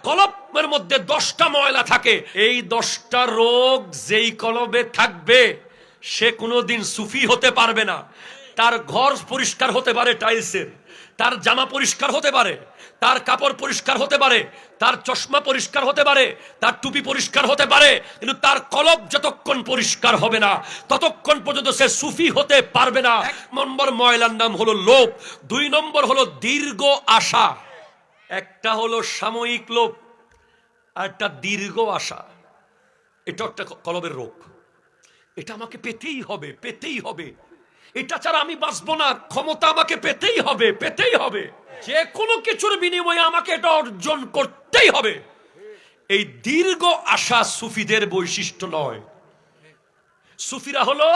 কলবের মধ্যে 10টা ময়লা থাকে, এই 10টা রোগ যেই কলবে থাকবে সে কোনোদিন সুফি হতে পারবে না। তার ঘর পরিষ্কার হতে পারে টাইলসের, তার জামা পরিষ্কার হতে পারে, তার কাপড় পরিষ্কার হতে পারে, তার চশমা পরিষ্কার হতে পারে, তার টুপি পরিষ্কার হতে পারে, কিন্তু তার কলব যতক্ষণ পরিষ্কার হবে না ততক্ষণ পর্যন্ত সে সুফি হতে পারবে না। 1 নম্বর ময়লার নাম হলো লোভ, 2 নম্বর হলো দীর্ঘ আশা। একটা হলো সাময়িক লোভ আর একটা দীর্ঘ আশা। এটা একটা কলবের রোগ। এটা আমাকে পেতেই হবে, পেতেই হবে, এটা ছাড়া আমি বাঁচবো না, ক্ষমতা আমাকে পেতেই হবে, পেতেই হবে, যে কোনো কিছুর বিনিময়ে আমাকে এটা অর্জন করতেই হবে। এই দীর্ঘ আশা সুফিদের বৈশিষ্ট্য নয়। সুফিরা হলো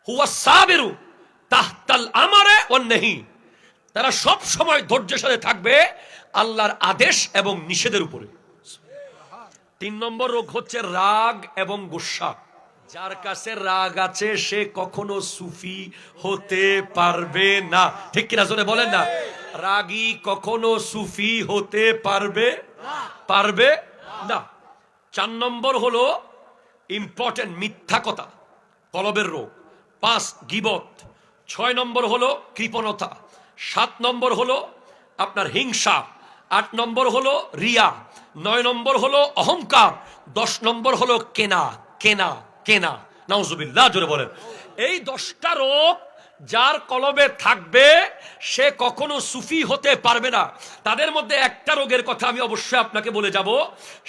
হুয়া সাবিরু তাহতাল আমারে ওয়ান নাহি, তারা সব সময় ধৈর্যের সাথে থাকবে আল্লাহর আদেশ এবং নিষেধের উপরে। 3 নম্বর রোগ হচ্ছে রাগ এবং গুসা। যার কাছে রাগ আছে সে কখনো সুফি হতে পারবে না, ঠিক কিনা জোরে বলেন না? রাগী কখনো সুফি হতে পারবে না। 4 নম্বর হলো ইম্পর্টেন্ট মিথ্যা কথা, কলবের রোগ। 5 গীবত। 6 নম্বর হলো কৃপণতা। 7 নম্বর হলো আপনার হিংসা। 8 নম্বর হলো রিয়া। 9 নম্বর হলো অহংকার। 10 নম্বর হলো কেনা কেনা কেনা। নাউজুবিল্লাহ, জোরে বলেন। এই 10টা রোগ যার কলবে থাকবে সে কখনো সুফি হতে পারবে না। তাদের মধ্যে একটা রোগের কথা আমি অবশ্যই আপনাকে বলে যাব,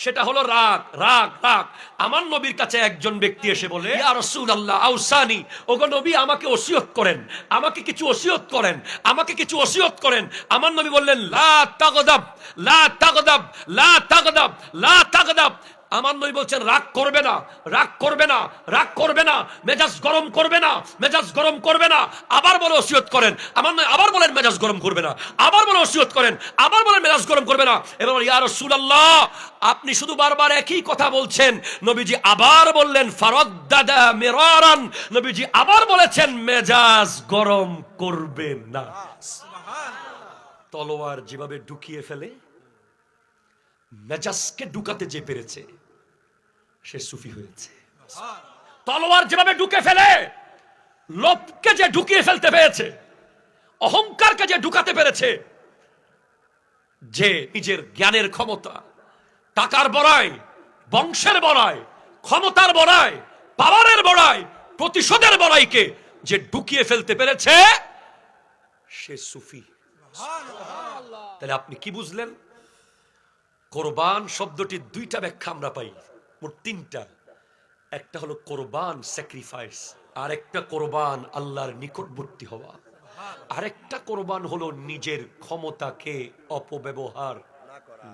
সেটা হলো রাগ। রাগ রাগ। আমার নবীর কাছে একজন ব্যক্তি এসে বলে, ইয়া রাসূলুল্লাহ আউসানি, ওগো নবী আমাকে ওসিয়ত করেন, আমাকে কিছু ওসিয়ত করেন, আমাকে কিছু ওসিয়ত করেন। আমার নবী বললেন, লা তাগদাব লা তাগদাব লা তাগদাব লা তাগদাব। আমার নবী বলছেন রাগ করবে না, রাগ করবে না, রাগ করবে না, মেজাজ গরম করবে না, মেজাজ গরম করবে না। আবার বলে ওসিয়ত করেন, আমার নবী আবার বলেন মেজাজ গরম করবে না, আবার বলে ওসিয়ত করেন, আবার বলেন মেজাজ গরম করবে না। এবার ইয়া রাসূলুল্লাহ আপনি শুধু বারবার একই কথা বলছেন। নবীজি আবার বললেন ফারাদ্দাদা মিরারান, নবীজি আবার বলেছেন মেজাজ গরম করবে না। সুবহানাল্লাহ। তলোয়ার যেভাবে ঢুকিয়ে ফেলে, মেজাজকে ঢুকাতে যে পেরেছে সে সুফি হয়েছে। তলোয়ার যেভাবে ঢুকে ফেলে, লোভকে যে ঢুকিয়ে ফেলতে পেরেছে, অহংকারকে যে ঢুকাতে পেরেছে, যে নিজের জ্ঞানের ক্ষমতা, টাকার বড়াই, বংশের বড়াই, ক্ষমতার বড়াই, পাওয়ারের বড়াই, প্রতিশোধের বড়াইকে যে ঢুকিয়ে ফেলতে পেরেছে সে সুফি। তাহলে আপনি কি বুঝলেন? কোরবান শব্দটির 2টা ব্যাখ্যা আমরা পাই, মোট 3টা। একটা হলো কোরবান স্যাক্রিফাইস, আর একটা কোরবান আল্লাহর নিকটবর্তী হওয়া, আরেকটা কোরবান হলো নিজের ক্ষমতাকে অপব্যবহার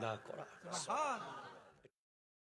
না করা।